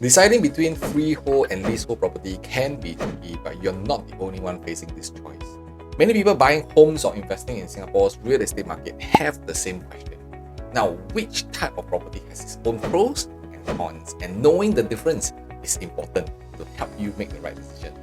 Deciding between freehold and leasehold property can be tricky, but you're not the only one facing this choice. Many people buying homes or investing in Singapore's real estate market have the same question. Now, which type of property has its own pros and cons? And knowing the difference is important to help you make the right decision.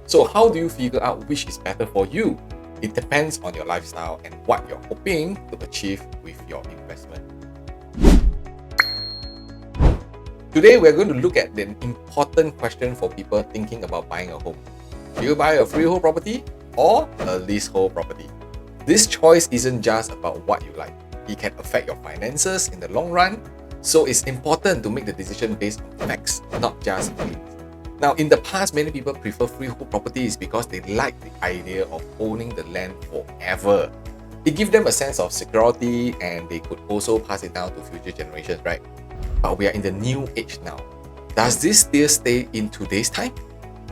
So how do you figure out which is better for you? It depends on your lifestyle and what you're hoping to achieve with your investment. Today, we're going to look at the important question for people thinking about buying a home. Do you buy a freehold property or a leasehold property? This choice isn't just about what you like. It can affect your finances in the long run, so it's important to make the decision based on facts, not just feelings. Now, in the past, many people prefer freehold properties because they like the idea of owning the land forever. It gives them a sense of security and they could also pass it down to future generations, right? But we are in the new age now. Does this still stay in today's time?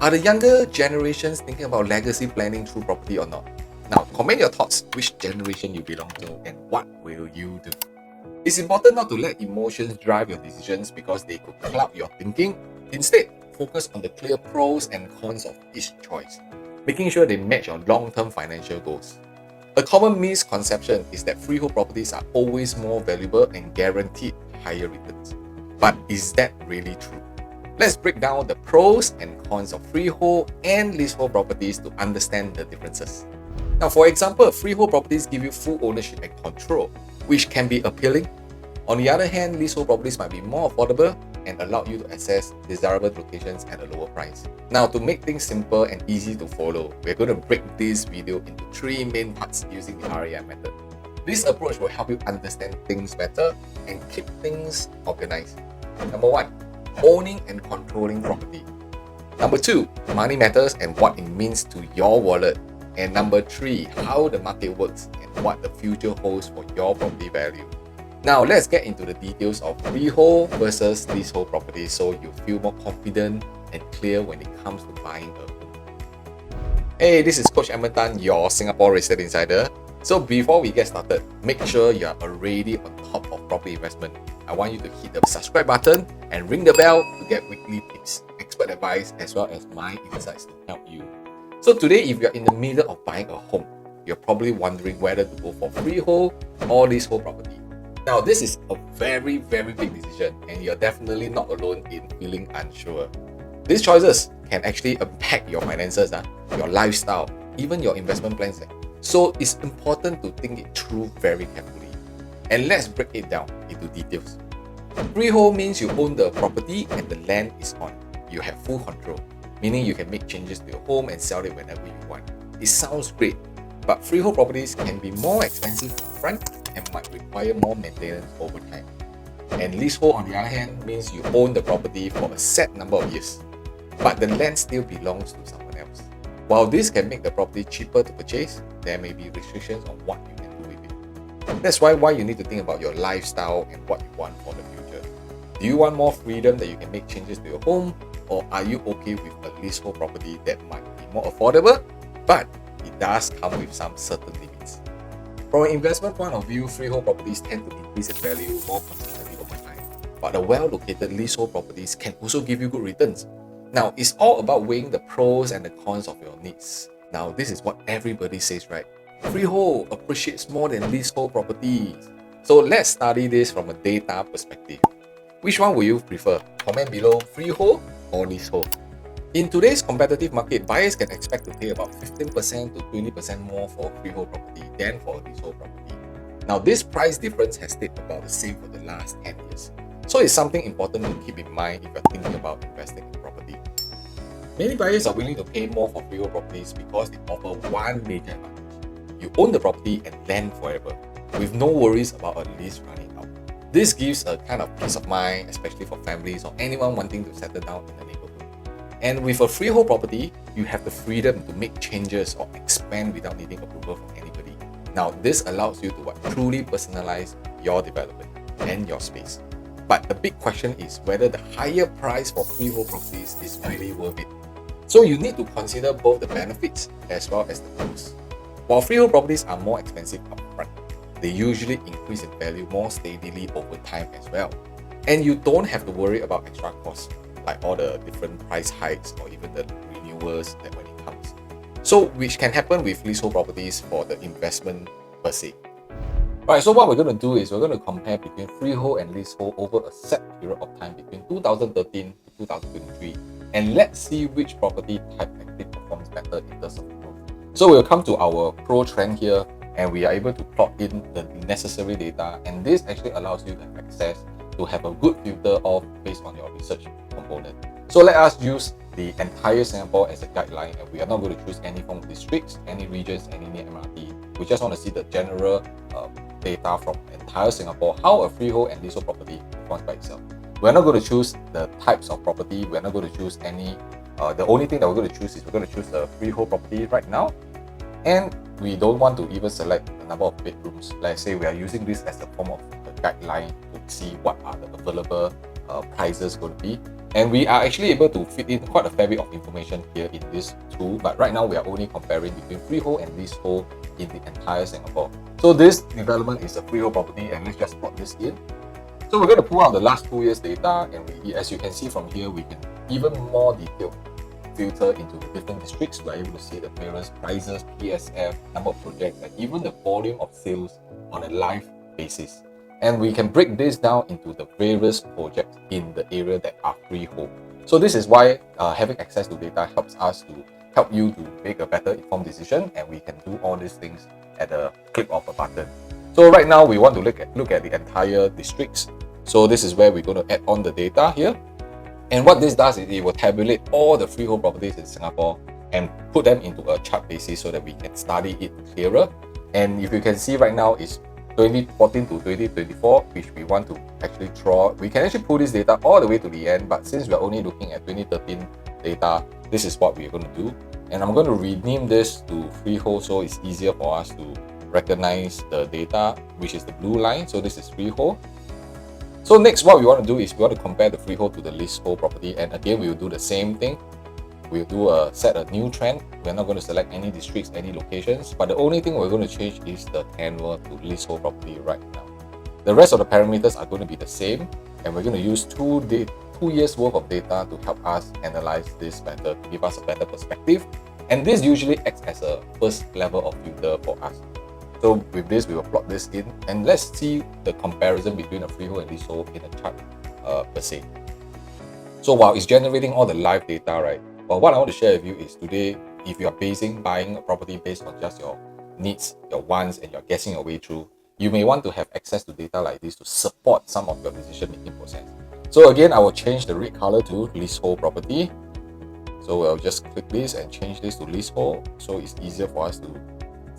Are the younger generations thinking about legacy planning through property or not? Now, comment your thoughts, which generation you belong to and what will you do? It's important not to let emotions drive your decisions because they could cloud your thinking. Instead, focus on the clear pros and cons of each choice, making sure they match your long-term financial goals. A common misconception is that freehold properties are always more valuable and guaranteed higher returns. But is that really true? Let's break down the pros and cons of freehold and leasehold properties to understand the differences. Now, for example, freehold properties give you full ownership and control, which can be appealing. On the other hand, leasehold properties might be more affordable and allow you to access desirable locations at a lower price. Now, to make things simple and easy to follow, we're going to break this video into 3 main parts using the REI method. This approach will help you understand things better and keep things organized. Number 1, owning and controlling property. Number 2, money matters and what it means to your wallet. And number 3, how the market works and what the future holds for your property value. Now, let's get into the details of freehold versus leasehold properties so you feel more confident and clear when it comes to buying a home. Hey, this is Coach Edmund, your Singapore Real Estate Insider. So before we get started, make sure you are already on top of property investment. I want you to hit the subscribe button and ring the bell to get weekly tips, expert advice, as well as my insights to help you. So today, if you're in the middle of buying a home, you're probably wondering whether to go for freehold or leasehold property. Now, this is a very big decision and you're definitely not alone in feeling unsure. These choices can actually impact your finances, your lifestyle, even your investment plans. So it's important to think it through very carefully. And let's break it down into details. Freehold means you own the property and the land is on. You have full control, meaning you can make changes to your home and sell it whenever you want. It sounds great, but freehold properties can be more expensive upfront and might require more maintenance over time. And leasehold, on the other hand, means you own the property for a set number of years, but the land still belongs to someone else. While this can make the property cheaper to purchase, there may be restrictions on what you can do with it. That's why you need to think about your lifestyle and what you want for the future. Do you want more freedom that you can make changes to your home, or are you okay with a leasehold property that might be more affordable, but it does come with some certain limits? From an investment point of view, freehold properties tend to increase in value more consistently over time, but the well-located leasehold properties can also give you good returns. Now, it's all about weighing the pros and the cons of your needs. Now, this is what everybody says, right? Freehold appreciates more than leasehold properties. So let's study this from a data perspective. Which one will you prefer? Comment below, freehold or leasehold. In today's competitive market, buyers can expect to pay about 15% to 20% more for a freehold property than for a leasehold property. Now, this price difference has stayed about the same for the last 10 years. So it's something important to keep in mind if you're thinking about investing in property. Many buyers are willing to pay more for freehold properties because they offer one major advantage. You own the property and land forever, with no worries about a lease running out. This gives a kind of peace of mind, especially for families or anyone wanting to settle down in the neighborhood. And with a freehold property, you have the freedom to make changes or expand without needing approval from anybody. Now, this allows you to truly personalize your development and your space. But the big question is whether the higher price for freehold properties is really worth it. So you need to consider both the benefits as well as the pros. While freehold properties are more expensive upfront, they usually increase in value more steadily over time as well. And you don't have to worry about extra costs. like all the different price hikes or even the renewals that when it comes. So which can happen with leasehold properties for the investment per se. Alright, so what we're going to do is we're going to compare between freehold and leasehold over a set period of time between 2013 to 2023, and let's see which property type actually performs better in terms of growth. So we'll come to our pro trend here, and we are able to plot in the necessary data, and this actually allows you to have access to have a good filter of based on your research component. So let us use the entire Singapore as a guideline, and we are not going to choose any form of districts, any regions, any near MRT. We just want to see the general data from entire Singapore, how a freehold and leasehold property performs by itself. We're not going to choose the types of property. We're not going to choose any. The only thing that we're going to choose is we're going to choose the freehold property right now, and we don't want to even select the number of bedrooms. Let's say we are using this as a form of a guideline to see what are the available prices going to be. And we are actually able to fit in quite a fair bit of information here in this tool, but right now we are only comparing between freehold and leasehold in the entire Singapore. So this development is a freehold property, and let's just plot this in. So we're going to pull out the last 2 years data, and as you can see from here, we can even more detailed filter into the different districts. We're able to see the various prices, PSF, number of projects, and even the volume of sales on a live basis. And we can break this down into the various projects in the area that are freehold. So this is why having access to data helps us to help you to make a better informed decision, and we can do all these things at a click of a button. So right now we want to look at the entire districts. So this is where we're going to add on the data here. And what this does is it will tabulate all the freehold properties in Singapore and put them into a chart basis so that we can study it clearer. And if you can see right now is 2014 to 2024, which we want to actually draw. We can actually pull this data all the way to the end, but since we're only looking at 2013 data, this is what we're going to do. And I'm going to rename this to freehold so it's easier for us to recognize the data, which is the blue line. So this is freehold. So next, what we want to do is we want to compare the freehold to the leasehold property, and again we will do the same thing. We'll do set a new trend. We're not going to select any districts, any locations, but the only thing we're going to change is the tenure to leasehold property right now. The rest of the parameters are going to be the same, and we're going to use 2 years worth of data to help us analyze this better, to give us a better perspective. And this usually acts as a first level of filter for us. So with this, we will plot this in, and let's see the comparison between a freehold and leasehold in a chart per se. So while it's generating all the live data, right? But what I want to share with you is today, if you are buying a property based on just your needs, your wants, and you're guessing your way through, you may want to have access to data like this to support some of your decision-making process. So again, I will change the red color to leasehold property. So I'll just click this and change this to leasehold so it's easier for us to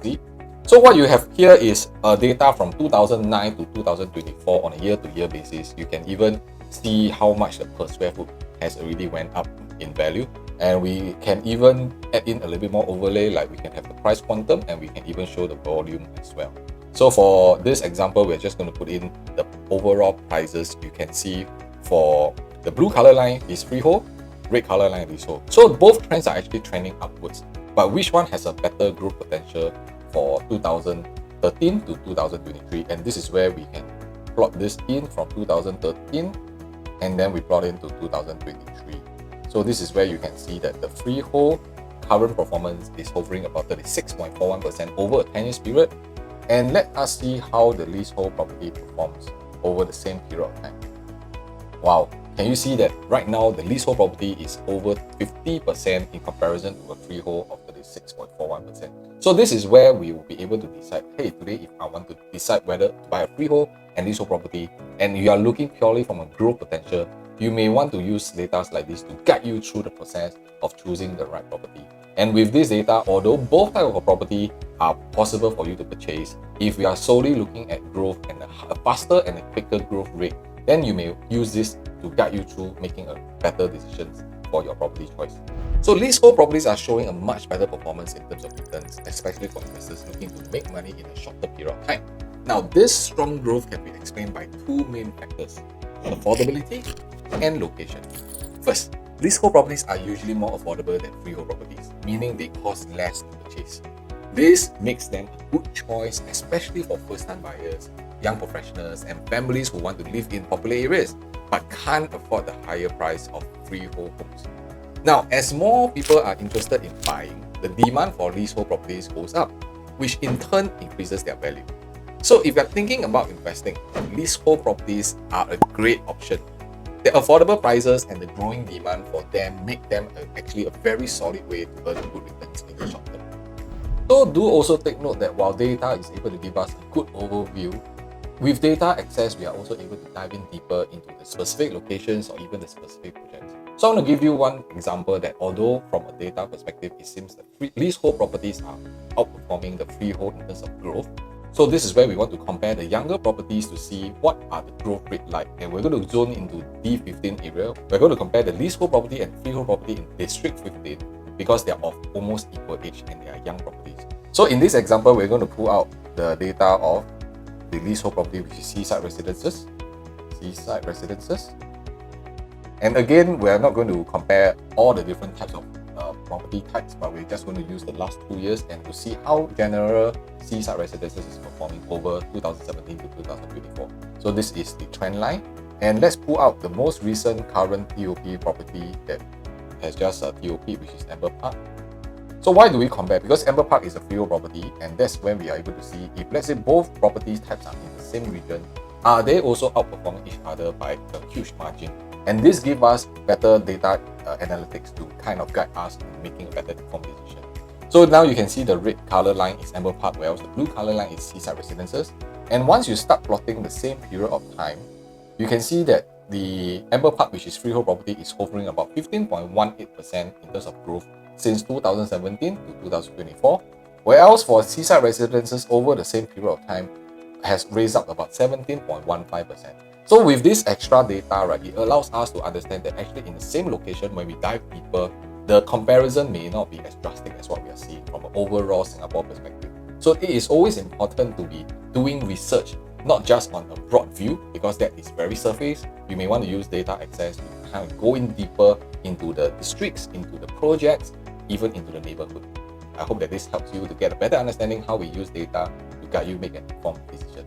see. So what you have here is data from 2009 to 2024 on a year-to-year basis. You can even see how much the per square foot has already went up in value. And we can even add in a little bit more overlay, like we can have the price quantum, and we can even show the volume as well. So for this example, we're just going to put in the overall prices. You can see for the blue color line is freehold, red color line is leasehold. So both trends are actually trending upwards, but which one has a better growth potential for 2013 to 2023? And this is where we can plot this in from 2013, and then we plot into 2023. So this is where you can see that the freehold current performance is hovering about 36.41% over a 10 years period. And let us see how the leasehold property performs over the same period of time. Wow, can you see that right now the leasehold property is over 50% in comparison to a freehold of 36.41%. So this is where we will be able to decide, hey, today if I want to decide whether to buy a freehold and leasehold property, and you are looking purely from a growth potential, you may want to use data like this to guide you through the process of choosing the right property. And with this data, although both types of property are possible for you to purchase, if we are solely looking at growth and a faster and a quicker growth rate, then you may use this to guide you through making a better decisions for your property choice. So leasehold properties are showing a much better performance in terms of returns, especially for investors looking to make money in a shorter period of time. Now, this strong growth can be explained by 2 main factors: affordability and location. First, leasehold properties are usually more affordable than freehold properties, meaning they cost less to purchase. This makes them a good choice, especially for first-time buyers, young professionals, and families who want to live in popular areas. but can't afford the higher price of freehold homes. Now, as more people are interested in buying, the demand for leasehold properties goes up, which in turn increases their value. So if you're thinking about investing, leasehold properties are a great option. The affordable prices and the growing demand for them make them actually a very solid way to earn good returns in the short term. So do also take note that while data is able to give us a good overview, with data access, we are also able to dive in deeper into the specific locations or even the specific projects. So I want to give you one example that although from a data perspective, it seems that leasehold properties are outperforming the freehold in terms of growth. So this is where we want to compare the younger properties to see what are the growth rate like. And we're going to zone into D15 area. We're going to compare the leasehold property and freehold property in District 15 because they're of almost equal age and they are young properties. So in this example, we're going to pull out the data of the leasehold property, which is seaside residences. And again, we're not going to compare all the different types of property types, but we're just going to use the last 2 years and to see how general seaside residences is performing over 2017 to 2024. So this is the trend line. And let's pull out the most recent current TOP property that has just a TOP, which is Amber Park. So why do we compare? Because Amber Park is a freehold property, and that's when we are able to see if, let's say, both property types are in the same region, are they also outperforming each other by a huge margin? And this gives us better data analytics to kind of guide us in making a better informed decision. So now you can see the red color line is Amber Park, whereas the blue color line is seaside residences. And once you start plotting the same period of time, you can see that the Amber Park, which is freehold property, is hovering about 15.18% in terms of growth since 2017 to 2024, whereas for seaside residences over the same period of time has raised up about 17.15%. So with this extra data, right, it allows us to understand that actually in the same location, when we dive deeper, the comparison may not be as drastic as what we are seeing from an overall Singapore perspective. So it is always important to be doing research, not just on a broad view, because that is very surface. You may want to use data access to kind of go in deeper into the districts, into the projects, even into the neighborhood. I hope that this helps you to get a better understanding how we use data to guide you make an informed decision.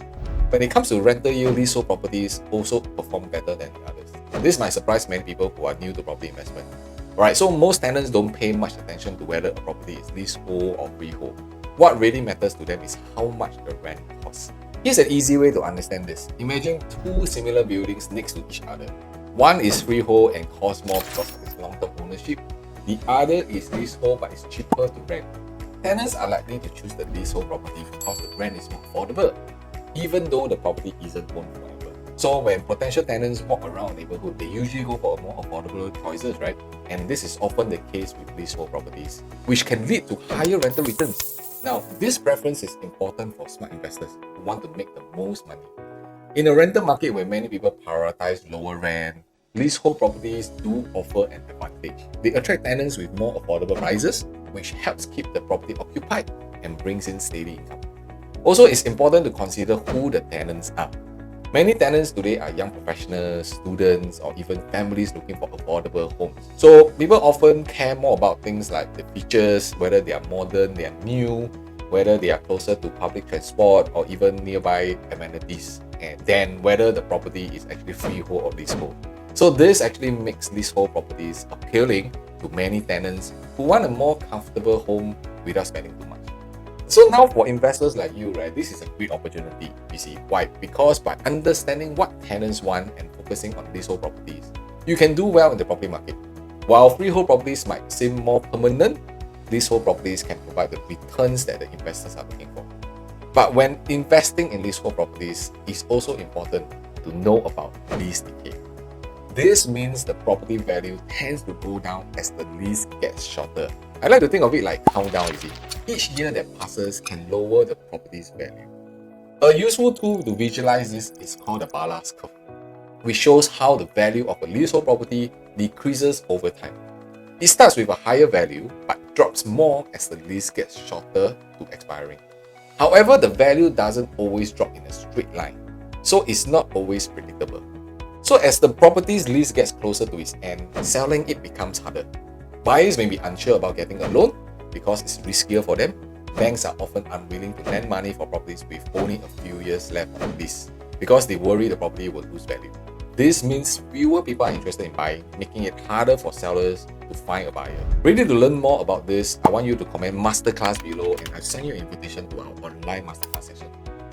When it comes to rental yield, leasehold properties also perform better than the others. This might surprise many people who are new to property investment. Alright, so most tenants don't pay much attention to whether a property is leasehold or freehold. What really matters to them is how much the rent costs. Here's an easy way to understand this. Imagine two similar buildings next to each other. One is freehold and costs more because of its long-term ownership. The other is leasehold but it's cheaper to rent. Tenants are likely to choose the leasehold property because the rent is more affordable, even though the property isn't owned forever. So when potential tenants walk around the neighborhood, they usually go for more affordable choices, right? And this is often the case with leasehold properties, which can lead to higher rental returns. Now, this preference is important for smart investors who want to make the most money. In a rental market where many people prioritize lower rent, leasehold properties do offer an advantage. They attract tenants with more affordable prices, which helps keep the property occupied and brings in steady income. Also, it's important to consider who the tenants are. Many tenants today are young professionals, students, or even families looking for affordable homes. So people often care more about things like the features, whether they are modern, they are new, whether they are closer to public transport or even nearby amenities, and then whether the property is actually freehold or leasehold. So this actually makes leasehold properties appealing to many tenants who want a more comfortable home without spending too much. So now for investors like you, right, this is a great opportunity. You see, why? Because by understanding what tenants want and focusing on leasehold properties, you can do well in the property market. While freehold properties might seem more permanent, leasehold properties can provide the returns that the investors are looking for. But when investing in leasehold properties, it's also important to know about lease decay. This means the property value tends to go down as the lease gets shorter. I like to think of it like countdown, you see. Each year that passes can lower the property's value. A useful tool to visualize this is called the Bala curve, which shows how the value of a leasehold property decreases over time. It starts with a higher value but drops more as the lease gets shorter to expiring. However, the value doesn't always drop in a straight line, so it's not always predictable. So as the property's lease gets closer to its end, selling it becomes harder. Buyers may be unsure about getting a loan because it's riskier for them. Banks are often unwilling to lend money for properties with only a few years left on the lease because they worry the property will lose value. This means fewer people are interested in buying, making it harder for sellers to find a buyer. Ready to learn more about this? I want you to comment masterclass below and I'll send you an invitation to our online masterclass session.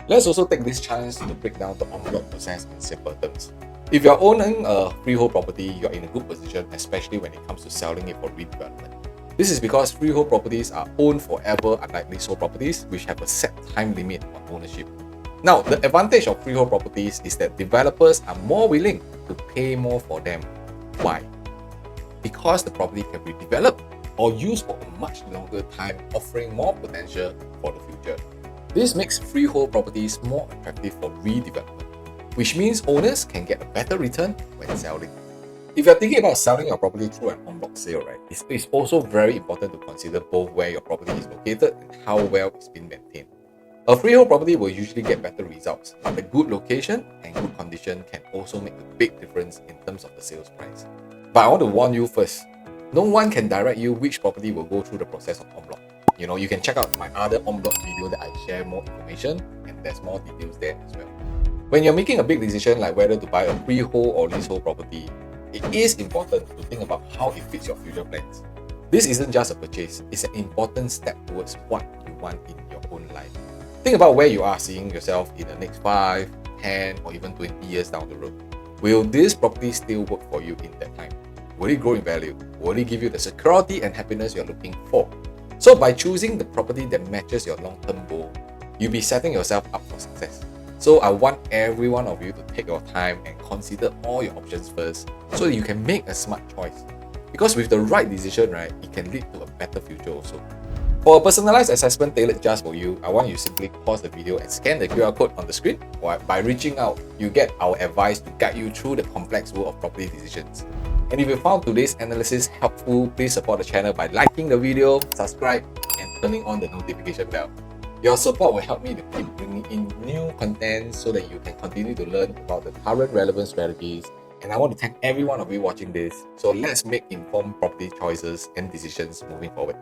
Let's also take this chance to break down the en bloc process in simple terms. If you're owning a freehold property, you're in a good position, especially when it comes to selling it for redevelopment. This is because freehold properties are owned forever, unlike leasehold properties, which have a set time limit on ownership. Now, the advantage of freehold properties is that developers are more willing to pay more for them. Why? Because the property can be developed or used for a much longer time, offering more potential for the future. This makes freehold properties more attractive for redevelopment, which means owners can get a better return when selling. If you're thinking about selling your property through an en bloc sale, right, it's also very important to consider both where your property is located and how well it's been maintained. A freehold property will usually get better results, but the good location and good condition can also make a big difference in terms of the sales price. But I want to warn you first, no one can direct you which property will go through the process of en bloc. You can check out my other en bloc video that I share more information, and there's more details there as well. When you're making a big decision like whether to buy a freehold or leasehold property, it is important to think about how it fits your future plans. This isn't just a purchase, it's an important step towards what you want in your own life. Think about where you are seeing yourself in the next 5, 10, or even 20 years down the road. Will this property still work for you in that time? Will it grow in value? Will it give you the security and happiness you're looking for? So by choosing the property that matches your long-term goal, you'll be setting yourself up for success. So I want every one of you to take your time and consider all your options first so that you can make a smart choice. Because with the right decision, right, it can lead to a better future also. For a personalized assessment tailored just for you, I want you to simply pause the video and scan the QR code on the screen. Or by reaching out, you get our advice to guide you through the complex world of property decisions. And if you found today's analysis helpful, please support the channel by liking the video, subscribe, and turning on the notification bell. Your support will help me to keep bringing in new content so that you can continue to learn about the current relevant strategies. And I want to thank every one of you watching this. So let's make informed property choices and decisions moving forward.